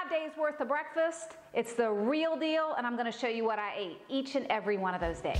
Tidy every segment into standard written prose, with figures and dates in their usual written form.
5 days worth of breakfast. It's the real deal, and I'm going to show you what I ate each and every one of those days.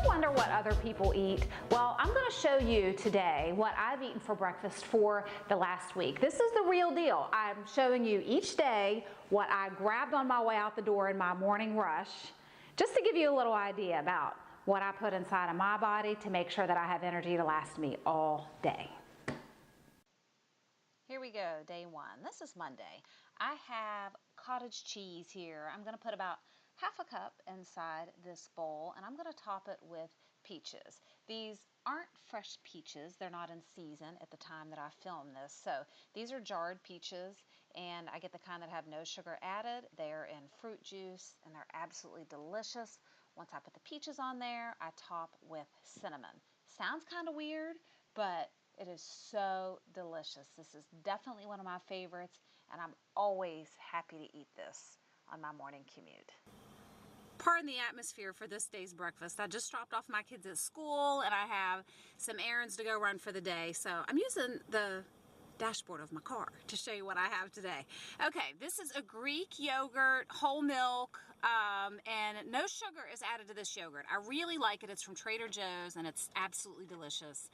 Wonder what other people eat? Well, I'm going to show you today what I've eaten for breakfast for the last week. This is the real deal. I'm showing you each day what I grabbed on my way out the door in my morning rush, just to give you a little idea about what I put inside of my body to make sure that I have energy to last me all day. Here we go, day one. This is Monday. I have cottage cheese here. I'm going to put about half a cup inside this bowl, and I'm going to top it with peaches. These aren't fresh peaches. They're not in season at the time that I film this. So these are jarred peaches, and I get the kind that have no sugar added. They're in fruit juice, and they're absolutely delicious. Once I put the peaches on there, I top with cinnamon. Sounds kind of weird, but it is so delicious. This is definitely one of my favorites, and I'm always happy to eat this on my morning commute. Pardon the atmosphere for this day's breakfast. I just dropped off my kids at school and I have some errands to go run for the day. So I'm using the dashboard of my car to show you what I have today. Okay, this is a Greek yogurt, whole milk, and no sugar is added to this yogurt. I really like it. It's from Trader Joe's and it's absolutely delicious.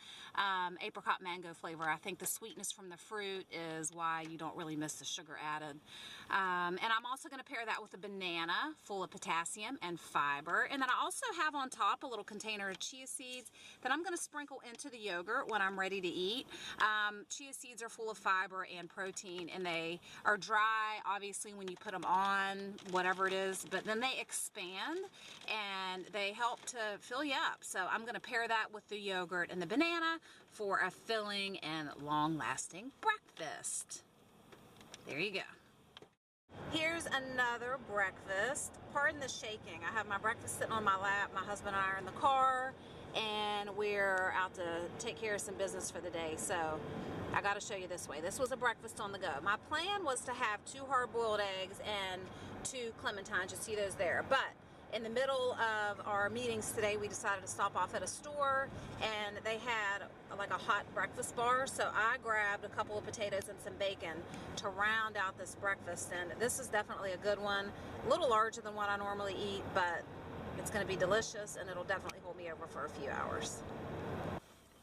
Apricot mango flavor. I think the sweetness from the fruit is why you don't really miss the sugar added. And I'm also going to pair that with a banana full of potassium and fiber. And then I also have on top a little container of chia seeds that I'm going to sprinkle into the yogurt when I'm ready to eat. Chia seeds are full of fiber and protein, and they are dry obviously when you put them on whatever it is, but then they expand and they help to fill you up. So I'm going to pair that with the yogurt and the banana for a filling and long-lasting breakfast. There you go. Here's another breakfast. Pardon the shaking. I have my breakfast sitting on my lap. My husband and I are in the car, and we're out to take care of some business for the day. So I got to show you this way. This was a breakfast on the go. My plan was to have 2 hard-boiled eggs and 2 clementines. You see those there. But in the middle of our meetings today, we decided to stop off at a store, and they had like a hot breakfast bar. So I grabbed a couple of potatoes and some bacon to round out this breakfast. And this is definitely a good one. A little larger than what I normally eat, but it's going to be delicious, and it'll definitely hold me over for a few hours.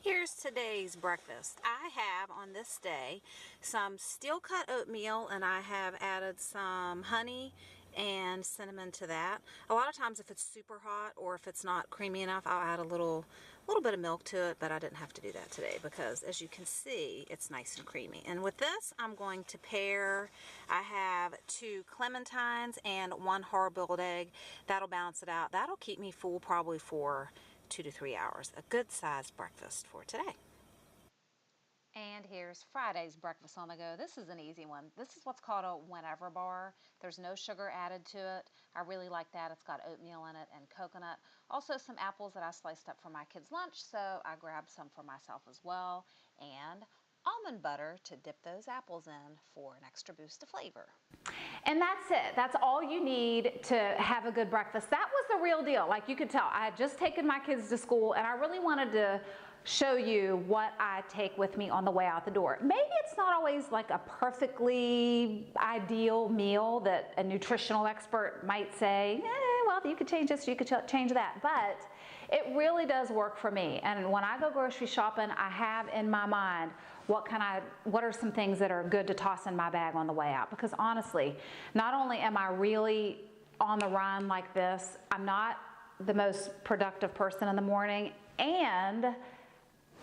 Here's today's breakfast. I have on this day some steel cut oatmeal, and I have added some honey and cinnamon to that. A lot of times if it's super hot or if it's not creamy enough, I'll add a little bit of milk to it, but I didn't have to do that today because as you can see, it's nice and creamy. And with this, I'm going to pair, I have 2 clementines and 1 hard-boiled egg. That'll balance it out. That'll keep me full probably for 2 to 3 hours. A good sized breakfast for today. And here's Friday's breakfast on the go. This is an easy one. This is what's called a whenever bar. There's no sugar added to it. I really like that. It's got oatmeal in it and coconut. Also some apples that I sliced up for my kids' lunch, so I grabbed some for myself as well. And almond butter to dip those apples in for an extra boost of flavor. And that's it. That's all you need to have a good breakfast. That was the real deal. Like you could tell, I had just taken my kids to school, and I really wanted to show you what I take with me on the way out the door. Maybe it's not always like a perfectly ideal meal that a nutritional expert might say, well, you could change this, you could change that, but it really does work for me. And when I go grocery shopping, I have in my mind what are some things that are good to toss in my bag on the way out. Because honestly, not only am I really on the run like this, I'm not the most productive person in the morning, and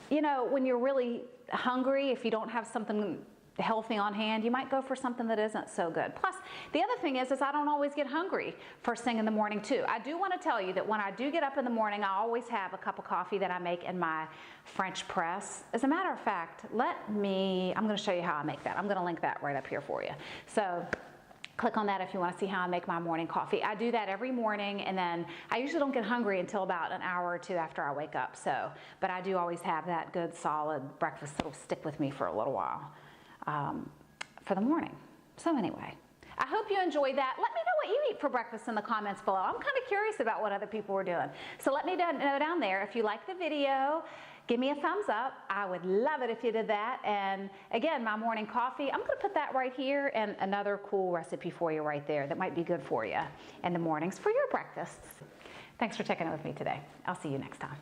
you know, when you're really hungry, if you don't have something healthy on hand, you might go for something that isn't so good. Plus, the other thing is I don't always get hungry first thing in the morning too. I do want to tell you that when I do get up in the morning, I always have a cup of coffee that I make in my French press. As a matter of fact, I'm going to show you how I make that. I'm going to link that right up here for you. So, Click on that if you want to see how I make my morning coffee. I do that every morning, and then I usually don't get hungry until about an hour or two after I wake up. But I do always have that good solid breakfast that'll stick with me for a little while for the morning. So anyway, I hope you enjoyed that. Let me know what you eat for breakfast in the comments below. I'm kind of curious about what other people are doing. So let me know down there. If you like the video, give me a thumbs up. I would love it if you did that. And again, my morning coffee, I'm going to put that right here, and another cool recipe for you right there that might be good for you in the mornings for your breakfasts. Thanks for checking in with me today. I'll see you next time.